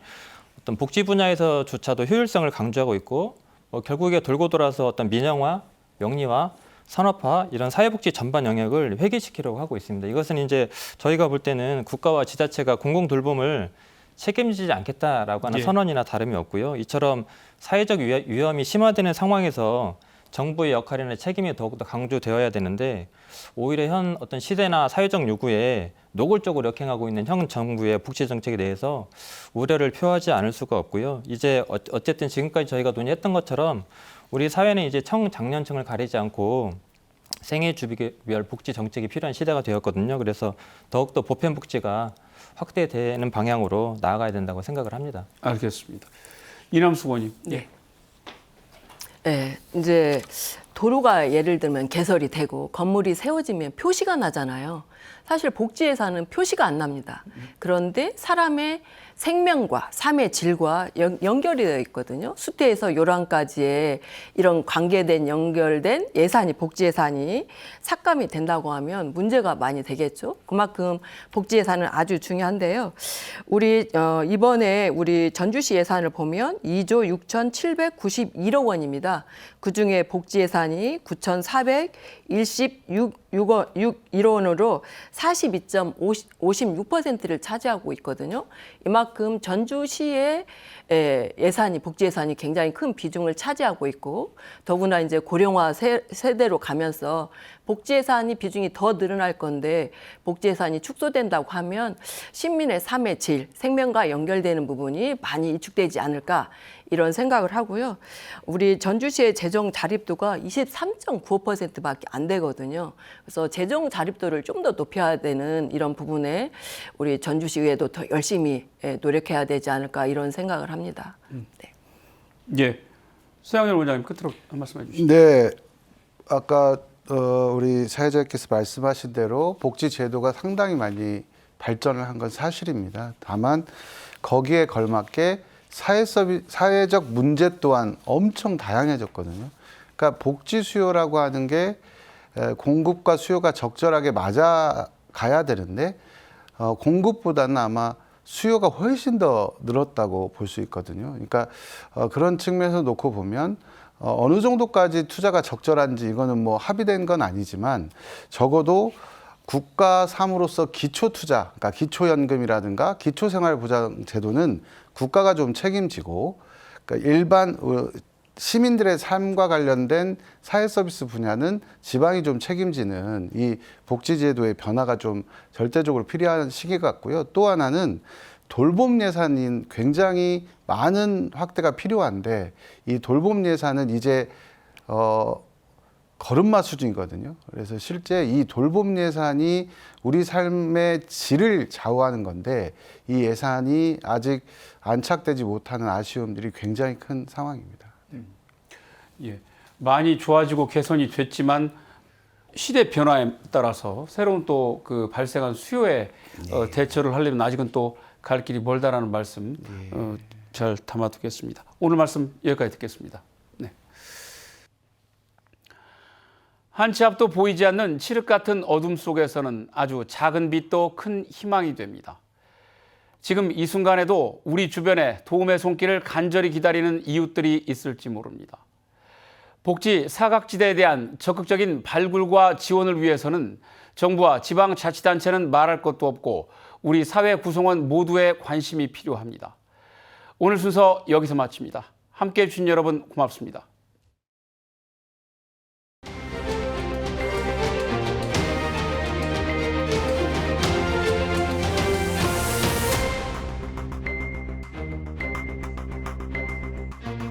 어떤 복지 분야에서조차도 효율성을 강조하고 있고 결국에 돌고 돌아서 어떤 민영화, 명리화, 산업화 이런 사회복지 전반 영역을 회귀시키려고 하고 있습니다. 이것은 이제 저희가 볼 때는 국가와 지자체가 공공 돌봄을 책임지지 않겠다라고 하는 선언이나 다름이 없고요. 이처럼 사회적 위험이 심화되는 상황에서 정부의 역할이나 책임이 더욱더 강조되어야 되는데 오히려 현 어떤 시대나 사회적 요구에 노골적으로 역행하고 있는 현 정부의 복지 정책에 대해서 우려를 표하지 않을 수가 없고요. 이제 어쨌든 지금까지 저희가 논의했던 것처럼 우리 사회는 이제 청장년층을 가리지 않고 생애 주기별 복지 정책이 필요한 시대가 되었거든요. 그래서 더욱더 보편 복지가 확대되는 방향으로 나아가야 된다고 생각을 합니다. 알겠습니다. 이남숙 의원님. 네. 네, 이제 도로가 예를 들면 개설이 되고 건물이 세워지면 표시가 나잖아요. 사실 복지 예산은 표시가 안 납니다. 그런데 사람의 생명과 삶의 질과 연결이 되어 있거든요. 수태에서 요랑까지의 이런 관계된 연결된 예산이 복지 예산이 삭감이 된다고 하면 문제가 많이 되겠죠. 그만큼 복지 예산은 아주 중요한데요. 우리 이번에 우리 전주시 예산을 보면 2조 6,791억 원입니다. 그중에 복지 예산이 9,416억 원으로 42.56%를 차지하고 있거든요. 이만큼 전주시의 예산이 복지 예산이 굉장히 큰 비중을 차지하고 있고 더구나 이제 고령화 세대로 가면서 복지 예산이 비중이 더 늘어날 건데 복지 예산이 축소된다고 하면 시민의 삶의 질, 생명과 연결되는 부분이 많이 위축되지 않을까 이런 생각을 하고요. 우리 전주시의 재정 자립도가 23.95%밖에 안 되거든요. 그래서 재정 자립도를 좀 더 높여야 되는 이런 부분에 우리 전주시의회도 더 열심히 노력해야 되지 않을까 이런 생각을 합니다. 네. 예. 서양열 원장님 끝으로 한 말씀 해주시죠. 네, 아까 우리 사회자께서 말씀하신 대로 복지 제도가 상당히 많이 발전을 한 건 사실입니다. 다만 거기에 걸맞게 사회적 문제 또한 엄청 다양해졌거든요. 그러니까 복지 수요라고 하는 게 공급과 수요가 적절하게 맞아가야 되는데 공급보다는 아마 수요가 훨씬 더 늘었다고 볼 수 있거든요. 그러니까 그런 측면에서 놓고 보면 어느 정도까지 투자가 적절한지 이거는 뭐 합의된 건 아니지만 적어도 국가 삶으로서 기초 투자, 그러니까 기초연금이라든가 기초생활보장 제도는 국가가 좀 책임지고 그러니까 일반 시민들의 삶과 관련된 사회 서비스 분야는 지방이 좀 책임지는 이 복지제도의 변화가 좀 절대적으로 필요한 시기 같고요. 또 하나는 돌봄 예산인 굉장히 많은 확대가 필요한데 이 돌봄 예산은 이제 걸음마 수준이거든요. 그래서 실제 이 돌봄 예산이 우리 삶의 질을 좌우하는 건데 이 예산이 아직 안착되지 못하는 아쉬움들이 굉장히 큰 상황입니다. 예, 많이 좋아지고 개선이 됐지만 시대 변화에 따라서 새로운 또 그 발생한 수요에 대처를 하려면 아직은 또 갈 길이 멀다라는 말씀 잘 담아두겠습니다. 오늘 말씀 여기까지 듣겠습니다. 네. 한 치 앞도 보이지 않는 칠흑 같은 어둠 속에서는 아주 작은 빛도 큰 희망이 됩니다. 지금 이 순간에도 우리 주변에 도움의 손길을 간절히 기다리는 이웃들이 있을지 모릅니다. 복지 사각지대에 대한 적극적인 발굴과 지원을 위해서는 정부와 지방자치단체는 말할 것도 없고 우리 사회 구성원 모두의 관심이 필요합니다. 오늘 순서 여기서 마칩니다. 함께해 주신 여러분 고맙습니다.